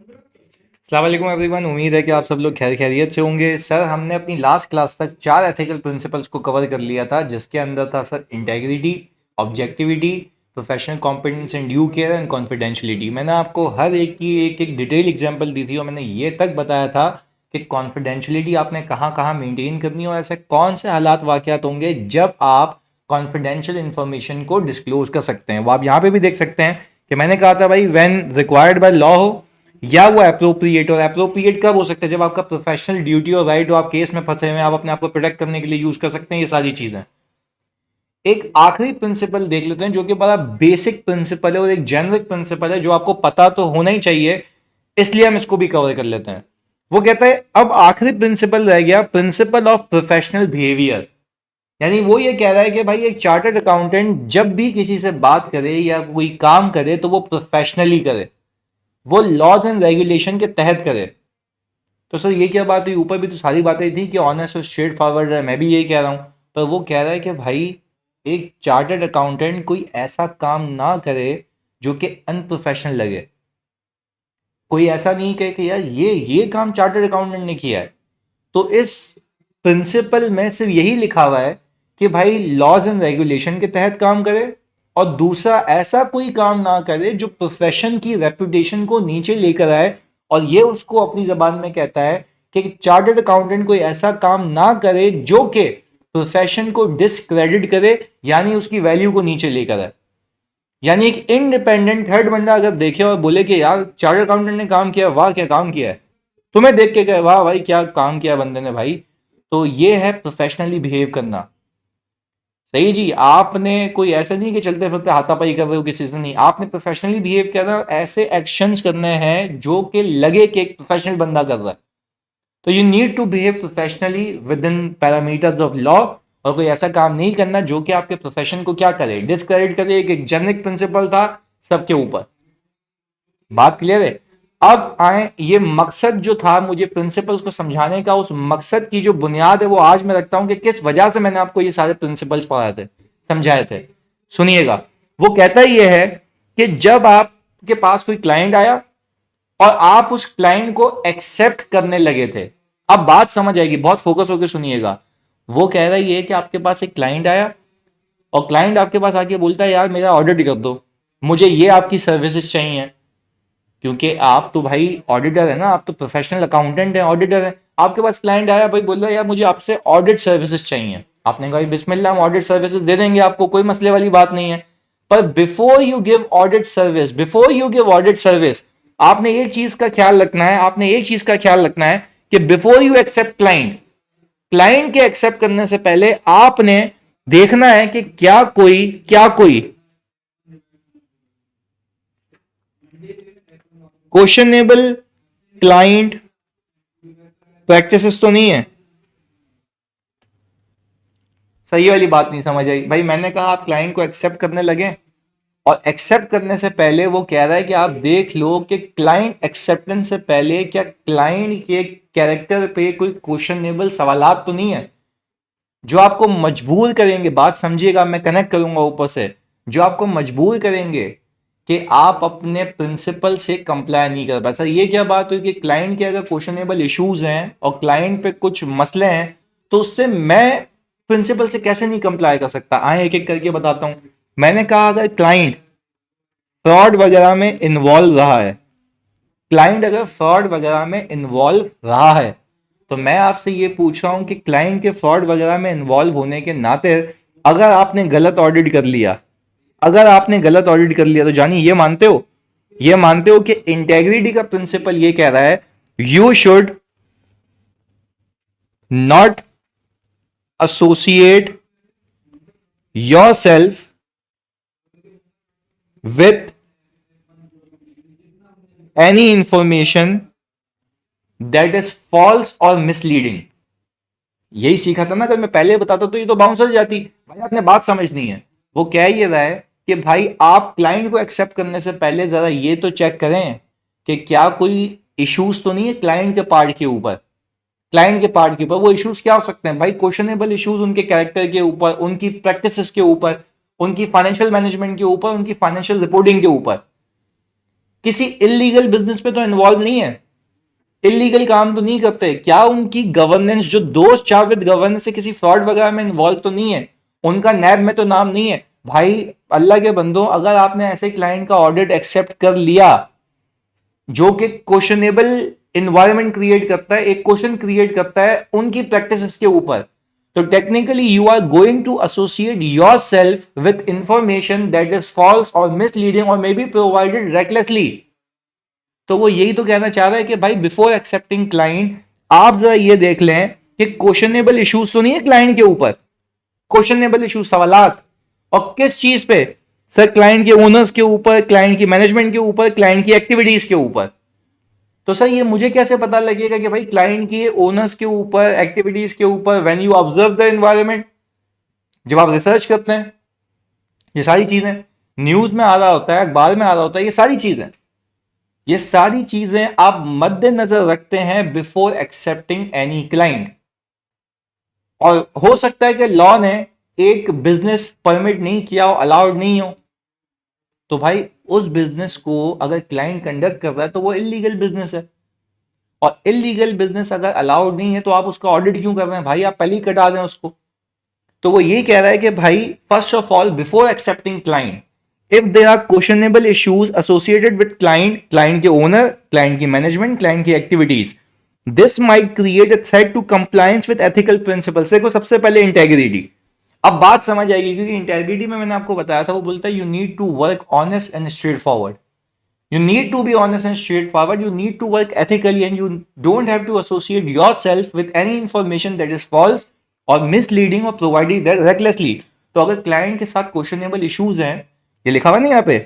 अस्सलाम वालेकुम एवरीवन। उम्मीद है कि आप सब लोग खैर खैरियत से होंगे। सर हमने अपनी लास्ट क्लास तक 4 एथिकल प्रिंसिपल्स को कवर कर लिया था, जिसके अंदर था sir integrity, objectivity, professional competence and due care and confidentiality. मैंने आपको हर एक की एक डिटेल एग्जांपल दी थी और मैंने ये तक बताया था कि कॉन्फिडेंशियलिटी आपने कहाँ कहाँ मेंटेन करनी है और ऐसे कौन से हालात वाक़यात होंगे जब आप कॉन्फिडेंशियल इंफॉर्मेशन को डिस्क्लोज कर सकते हैं। वो आप यहाँ पे भी देख सकते हैं कि मैंने कहा था भाई व्हेन रिक्वायर्ड बाय लॉ हो या वो अप्रोप्रिएट। और अप्रोप्रिएट कब हो सकता है? जब आपका प्रोफेशनल ड्यूटी और राइट हो, आप केस में फंसे हुए हैं, आप अपने आप को प्रोटेक्ट करने के लिए यूज कर सकते हैं ये सारी चीजें। एक आखिरी प्रिंसिपल देख लेते हैं जो कि बड़ा बेसिक प्रिंसिपल है और एक जेनरिक प्रिंसिपल है जो आपको पता तो होना ही चाहिए, इसलिए हम इसको भी कवर कर लेते हैं। वो कहता है, अब आखिरी प्रिंसिपल रह गया प्रिंसिपल ऑफ प्रोफेशनल बिहेवियर। यानी वो ये कह रहा है कि भाई एक चार्टर्ड अकाउंटेंट जब भी किसी से बात करे या कोई काम करे तो वो प्रोफेशनली करे, वो लॉज एंड रेगुलेशन के तहत करे। तो सर ये क्या बात हुई? ऊपर भी तो सारी बातें थी कि ऑनेस्ट और स्ट्रेट फॉरवर्ड है, मैं भी यही कह रहा हूँ। पर वो कह रहा है कि भाई एक चार्टर्ड अकाउंटेंट कोई ऐसा काम ना करे जो कि अनप्रोफेशनल लगे। कोई ऐसा नहीं कहे कि यार ये काम चार्टर्ड अकाउंटेंट ने किया है। तो इस प्रिंसिपल में सिर्फ यही लिखा हुआ है कि भाई लॉज एंड रेगुलेशन के तहत काम करे, और दूसरा ऐसा कोई काम ना करे जो प्रोफेशन की रेपुटेशन को नीचे लेकर आए। और ये उसको अपनी जबान में कहता है कि चार्टर्ड अकाउंटेंट कोई ऐसा काम ना करे जो कि प्रोफेशन को डिसक्रेडिट करे, यानी उसकी वैल्यू को नीचे लेकर आए। यानी एक इंडिपेंडेंट थर्ड बंदा अगर देखे और बोले कि यार चार्टर्ड अकाउंटेंट ने काम किया, वाह क्या काम किया है, तुम्हें देख के कहे वाह भाई क्या काम किया बंदे ने भाई, तो ये है प्रोफेशनली बिहेव करना। सही जी, आपने कोई ऐसा नहीं कि चलते फिरते हाथापाई कर रहे हो किसी से, नहीं, आपने प्रोफेशनली बिहेव करना और ऐसे एक्शंस करने हैं जो कि लगे कि एक प्रोफेशनल बंदा कर रहा है। तो you need to behave professionally within parameters of law, और कोई ऐसा काम नहीं करना जो कि आपके प्रोफेशन को क्या करे, डिस्क्रेडिट करे। एक जेनरिक प्रिंसिपल था सबके ऊपर। बात क्लियर है? अब आए ये मकसद जो था मुझे प्रिंसिपल्स को समझाने का, उस मकसद की जो बुनियाद है वो आज मैं रखता हूं कि किस वजह से मैंने आपको ये सारे प्रिंसिपल्स पढ़ाए थे, समझाए थे। सुनिएगा, वो कहता ये है कि जब आपके पास कोई क्लाइंट आया और आप उस क्लाइंट को एक्सेप्ट करने लगे थे, अब बात समझ आएगी, बहुत फोकस होकर सुनिएगा। वो कह रहा है कि आपके पास एक क्लाइंट आया और क्लाइंट आपके पास आके बोलता है यार मेरा ऑडिट कर दो, मुझे ये आपकी सर्विसेज चाहिए। क्योंकि आप तो भाई ऑडिटर है ना, आप तो प्रोफेशनल अकाउंटेंट है, ऑडिटर है। आपके पास क्लाइंट आया भाई, बोल रहा है यार मुझे आपसे ऑडिट सर्विसेज चाहिए। आपने कहा बिस्मिल्लाह, हम ऑडिट सर्विसेज दे देंगे आपको, कोई मसले वाली बात नहीं है। पर before you give audit service, before you give audit service, आपने एक चीज का ख्याल रखना है, आपने एक चीज का ख्याल रखना है कि before you accept client, client के एक्सेप्ट करने से पहले आपने देखना है कि क्या कोई क्वेश्चनेबल क्लाइंट प्रैक्टिसेस तो नहीं है। सही वाली बात नहीं समझ आई भाई। मैंने कहा आप क्लाइंट को एक्सेप्ट करने लगे, और एक्सेप्ट करने से पहले वो कह रहा है कि आप देख लो कि क्लाइंट एक्सेप्टेंस से पहले क्या क्लाइंट के कैरेक्टर पे कोई क्वेश्चनेबल सवालात तो नहीं है जो आपको मजबूर करेंगे। बात समझिएगा, मैं कनेक्ट करूंगा ऊपर से, जो आपको मजबूर करेंगे कि आप अपने प्रिंसिपल से कंप्लाई नहीं कर पाए। सर ये क्या बात हुई कि क्लाइंट के अगर क्वेश्चनेबल इश्यूज हैं और क्लाइंट पे कुछ मसले हैं तो उससे मैं प्रिंसिपल से कैसे नहीं कंप्लाई कर सकता? आए एक एक करके बताता हूं। मैंने कहा अगर क्लाइंट फ्रॉड वगैरह में इन्वॉल्व रहा है, क्लाइंट अगर फ्रॉड वगैरह में इन्वॉल्व रहा है, तो मैं आपसे ये पूछ रहा हूं कि क्लाइंट के फ्रॉड वगैरह में इन्वॉल्व होने के नाते अगर आपने गलत ऑडिट कर लिया, अगर आपने गलत ऑडिट कर लिया, तो जानी ये मानते हो कि इंटेग्रिटी का प्रिंसिपल ये कह रहा है you should not associate yourself with any information that is false और मिसलीडिंग। यही सीखा था ना, अगर मैं पहले बताता तो ये तो बाउंसर जाती। भाई आपने बात समझनी है। वो कह ये रहा है कि भाई आप क्लाइंट को एक्सेप्ट करने से पहले जरा ये तो चेक करें कि क्या कोई इश्यूज तो नहीं है क्लाइंट के पार्ट के ऊपर। क्लाइंट के पार्ट के ऊपर वो इश्यूज क्या हो सकते हैं भाई? क्वेश्चनेबल इश्यूज उनके कैरेक्टर के ऊपर, उनकी प्रैक्टिसेस के ऊपर, उनकी फाइनेंशियल मैनेजमेंट के ऊपर, उनकी फाइनेंशियल रिपोर्टिंग के ऊपर। किसी इलीगल बिजनेस पे तो इन्वॉल्व नहीं है, इलीगल काम तो नहीं करते, क्या उनकी गवर्नेंस जो दोस्त चार विद गवर्नेंस से किसी फ्रॉड वगैरह में इन्वॉल्व तो नहीं है, उनका नैब में तो नाम नहीं है। भाई अल्लाह के बंदो, अगर आपने ऐसे क्लाइंट का ऑडिट एक्सेप्ट कर लिया जो कि क्वेश्चनेबल इन्वायरमेंट क्रिएट करता है, एक क्वेश्चन क्रिएट करता है उनकी प्रैक्टिसेस के ऊपर, तो technically you are going to associate yourself with information that is false और मिसलीडिंग और मे बी प्रोवाइडेड रेकलेसली। तो वो यही तो कहना चाह रहा है कि भाई बिफोर एक्सेप्टिंग क्लाइंट आप जरा ये देख लें कि क्वेश्चनेबल इश्यूज तो नहीं है क्लाइंट के ऊपर, क्वेश्चनेबल इश्यूज सवालात, और किस चीज पे सर, क्लाइंट के ओनर्स के ऊपर, क्लाइंट की मैनेजमेंट के ऊपर, क्लाइंट की एक्टिविटीज के ऊपर। तो सर ये मुझे कैसे पता लगेगा कि भाई क्लाइंट के ओनर्स के ऊपर, एक्टिविटीज के ऊपर, when you observe the environment, जब आप रिसर्च करते हैं, ये सारी चीजें न्यूज में आ रहा होता है, अखबार में आ रहा होता है, ये सारी चीजें आप मद्देनजर रखते हैं बिफोर एक्सेप्टिंग एनी क्लाइंट। और हो सकता है कि लॉ ने एक बिजनेस परमिट नहीं किया हो, अलाउड नहीं हो, तो भाई उस बिजनेस को अगर क्लाइंट कंडक्ट कर रहा है तो वो इलीगल बिजनेस है, और इलीगल बिजनेस अगर अलाउड नहीं है तो आप उसका ऑडिट क्यों कर रहे हैं भाई, आप पहले ही कटा दें उसको। तो वो ये कह रहा है कि भाई first of all before accepting client, if there are questionable issues associated with client, client के ओनर, क्लाइंट की मैनेजमेंट, क्लाइंट की activities, this might create a threat to compliance with ethical principles. देखो सबसे पहले इंटेग्रिटी, अब बात समझ आएगी, क्योंकि इंटेग्रिटी में मैंने आपको बताया था, वो बोलता है you need to work honest and straightforward, you need to be honest and straightforward, you need to work ethically, and you don't have to associate yourself with any information that is false or misleading or provided recklessly। तो अगर client के साथ questionable issues हैं, ये लिखा हुआ नहीं यहाँ पे,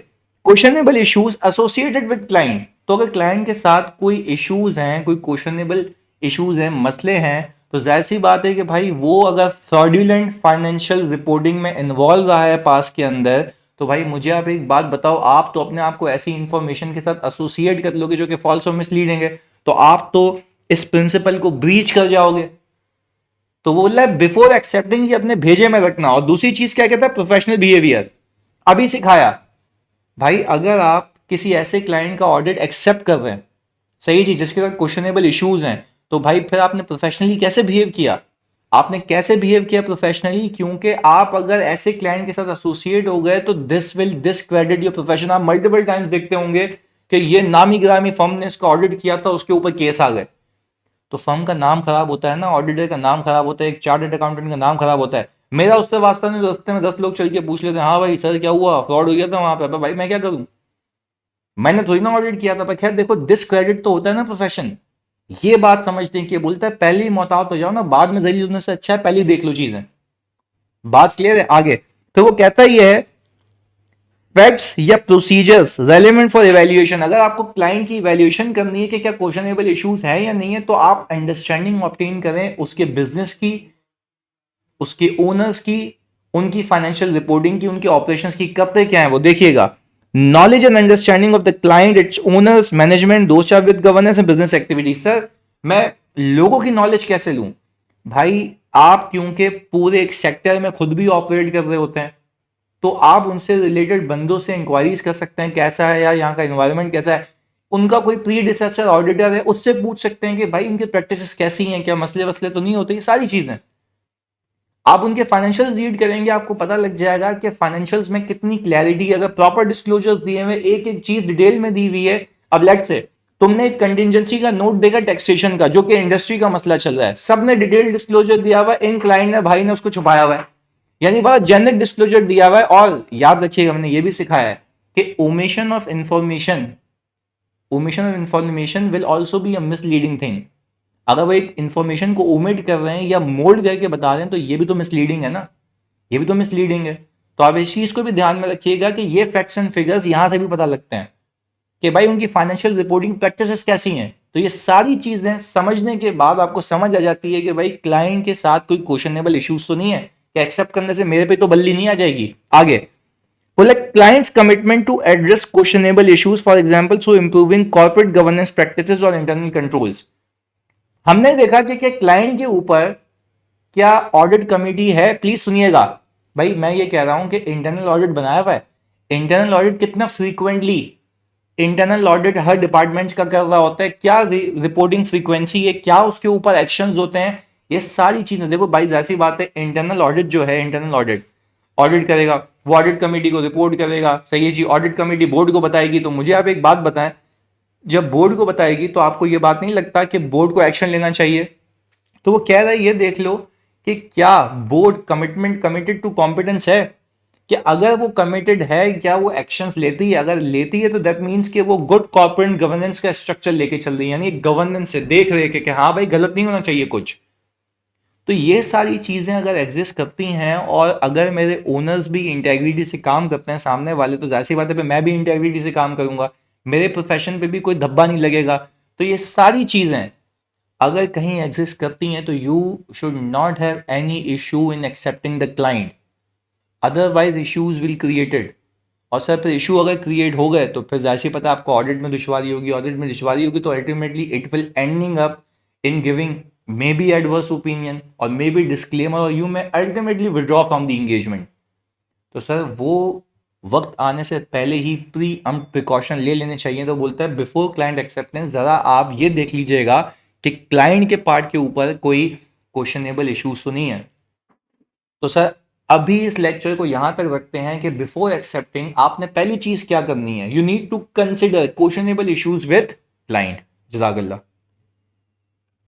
questionable issues associated with client, तो अगर क्लाइंट के साथ कोई इश्यूज हैं, कोई क्वेश्चनेबल इश्यूज हैं, मसले हैं, तो जाहिर सी बात है कि भाई वो अगर फ्रॉड्यूलेंट फाइनेंशियल रिपोर्टिंग में इन्वॉल्व रहा है पास के अंदर, तो भाई मुझे आप एक बात बताओ, आप तो अपने आप को ऐसी इंफॉर्मेशन के साथ एसोसिएट कर लोगे जो कि फॉल्स और मिसलीडिंग है, तो आप तो इस प्रिंसिपल को ब्रीच कर जाओगे। तो वो बोल रहा है बिफोर एक्सेप्टिंग ही अपने भेजे में रखना। और दूसरी चीज क्या कहता है, प्रोफेशनल बिहेवियर, अभी सिखाया। भाई अगर आप किसी ऐसे क्लाइंट का ऑडिट एक्सेप्ट कर रहे हैं, सही जी, जिसके साथ क्वेश्चनेबल इश्यूज हैं, तो भाई फिर आपने प्रोफेशनली कैसे बिहेव किया, आपने कैसे बिहेव किया प्रोफेशनली, क्योंकि आप अगर ऐसे क्लाइंट के साथ एसोसिएट हो गए तो this will discredit your profession. आप मल्टीपल टाइम्स देखते होंगे कि ये नामी गिरामी फर्म ने इसका ऑडिट किया था, उसके ऊपर केस आ गए, तो फर्म का नाम खराब होता है ना, ऑडिटर का नाम खराब होता है, एक चार्टर्ड अकाउंटेंट का नाम खराब होता है। मेरा उससे वास्ता नहीं, रास्ते में 10 लोग चल के पूछ लेते हैं, हाँ भाई सर क्या हुआ, फ्रॉड हो गया था वहां पे, भाई मैं क्या करूं, मैंने थोड़ी ना ऑडिट किया था। पर खैर देखो, डिसक्रेडिट तो होता है ना प्रोफेशन, ये बात समझते हैं कि बोलता है पहले ही मोहतात हो जाओ ना, बाद में जलील होने से अच्छा है पहले ही देख लो चीजें। बात क्लियर है आगे। तो वो कहता ही है फैक्ट्स या प्रोसीजर्स रेलेवेंट फॉर इवैल्यूएशन, अगर आपको क्लाइंट की इवैल्यूएशन करनी है कि क्या क्वेश्चनेबल इश्यूज है या नहीं है, तो आप अंडरस्टैंडिंग ऑब्टेन करें उसके बिजनेस की, उसके ओनर्स की, उनकी फाइनेंशियल रिपोर्टिंग की, उनके ऑपरेशंस की, करते क्या है वो देखिएगा। Knowledge and understanding of the client, its owners, management, दोस्त with governance and business activities. Sir मैं लोगों की नॉलेज कैसे लूं भाई, आप क्योंकि पूरे एक सेक्टर में खुद भी ऑपरेट कर रहे होते हैं, तो आप उनसे रिलेटेड बंदों से इंक्वायरीज कर सकते हैं कैसा है यार यहाँ का एनवायरनमेंट कैसा है, उनका कोई प्रीडिसेसर ऑडिटर है उससे पूछ सकते हैं कि भाई इनकी प्रैक्टिसेस कैसी हैं, क्या मसले वसले तो नहीं होते, ये सारी चीजें। आप उनके फाइनेंशियल्स रीड करेंगे, आपको पता लग जाएगा कि फाइनेंशियल्स में कितनी क्लैरिटी, अगर प्रॉपर डिस्क्लोजर्स दिए हुए, एक एक चीज डिटेल में दी हुई है। अब लेट से तुमने एक कंटिजेंसी का नोट देखा टैक्सेशन का, जो कि इंडस्ट्री का मसला चल रहा है, सबने डिटेल डिस्क्लोजर दिया हुआ है, इन क्लाइंट ने भाई ने उसको छुपाया हुआ है, यानी बड़ा जेनरिक डिस्क्लोजर दिया हुआ है। और याद रखिएगा मैंने ये भी सिखाया है कि omission of information will also be a misleading thing. अगर वो एक इंफॉर्मेशन को ओमिट कर रहे हैं या मोल्ड करके बता रहे हैं, तो ये भी तो मिसलीडिंग है ना, ये भी तो मिसलीडिंग है। तो आप इस चीज को भी ध्यान में रखिएगा कि ये फैक्ट्स एंड फिगर्स यहां से भी पता लगते हैं कि भाई उनकी फाइनेंशियल रिपोर्टिंग प्रैक्टिसेस कैसी हैं। तो ये सारी चीजें समझने के बाद आपको समझ आ जाती है कि भाई क्लाइंट के साथ कोई क्वेश्चनेबल इश्यूज तो नहीं है, कि एक्सेप्ट करने से मेरे पे तो बल्ली नहीं आ जाएगी। आगे बोले clients commitment to address questionable issues, for example through improving corporate governance practices और इंटरनल कंट्रोल्स। हमने देखा कि क्या क्लाइंट के ऊपर क्या ऑडिट कमेटी है, प्लीज सुनिएगा भाई, मैं ये कह रहा हूं कि इंटरनल ऑडिट बनाया हुआ है, इंटरनल ऑडिट कितना फ्रीक्वेंटली, इंटरनल ऑडिट हर डिपार्टमेंट्स का कर रहा होता है, क्या रिपोर्टिंग फ्रीक्वेंसी है, क्या उसके ऊपर एक्शंस होते हैं, ये सारी चीजें। देखो भाई ऐसी बात है, इंटरनल ऑडिट जो है, इंटरनल ऑडिट ऑडिट करेगा, वो ऑडिट कमेटी को रिपोर्ट करेगा, सही है जी, ऑडिट कमेटी बोर्ड को बताएगी। तो मुझे आप एक बात बताएं, जब बोर्ड को बताएगी तो आपको ये बात नहीं लगता कि बोर्ड को एक्शन लेना चाहिए? तो वो कह रहा है ये देख लो कि क्या बोर्ड कमिटेड टू कॉम्पिटेंस है, कि अगर वो कमिटेड है क्या वो एक्शंस लेती है, अगर लेती है तो दैट मींस कि वो गुड कॉर्पोरेट गवर्नेंस का स्ट्रक्चर लेके चल रही है, यानी गवर्नेंस से देख रहे कि हाँ भाई गलत नहीं होना चाहिए कुछ। तो ये सारी चीजें अगर एग्जिस्ट करती हैं और अगर मेरे ओनर्स भी इंटेग्रिटी से काम करते हैं सामने वाले, तो जाहिर सी बात है पे मैं भी इंटेग्रिटी से काम करूंगा, मेरे प्रोफेशन पे भी कोई धब्बा नहीं लगेगा। तो ये सारी चीजें अगर कहीं एग्जिस्ट करती हैं तो you should not have any issue in accepting the client, otherwise issues will created. और सर फिर इशू अगर क्रिएट हो गए तो फिर जाहिर सी पता है आपको ऑडिट में दुश्वारी होगी, ऑडिट में दुश्वारी होगी तो ultimately it will ending up in giving may be adverse opinion और मे बी डिस्क्लेमर, और you may ultimately withdraw from the engagement. तो सर वो वक्त आने से पहले ही प्री प्रिकॉशन ले लेने चाहिए। तो बोलता है बिफोर क्लाइंट एक्सेप्टेंस ज़रा आप ये देख लीजिएगा कि क्लाइंट के पार्ट के ऊपर कोई क्वेश्चनेबल इश्यूज तो नहीं है। तो सर अभी इस लेक्चर को यहां तक रखते हैं कि बिफोर एक्सेप्टिंग आपने पहली चीज क्या करनी है, you need to consider questionable issues with client. जज़ाकल्लाह।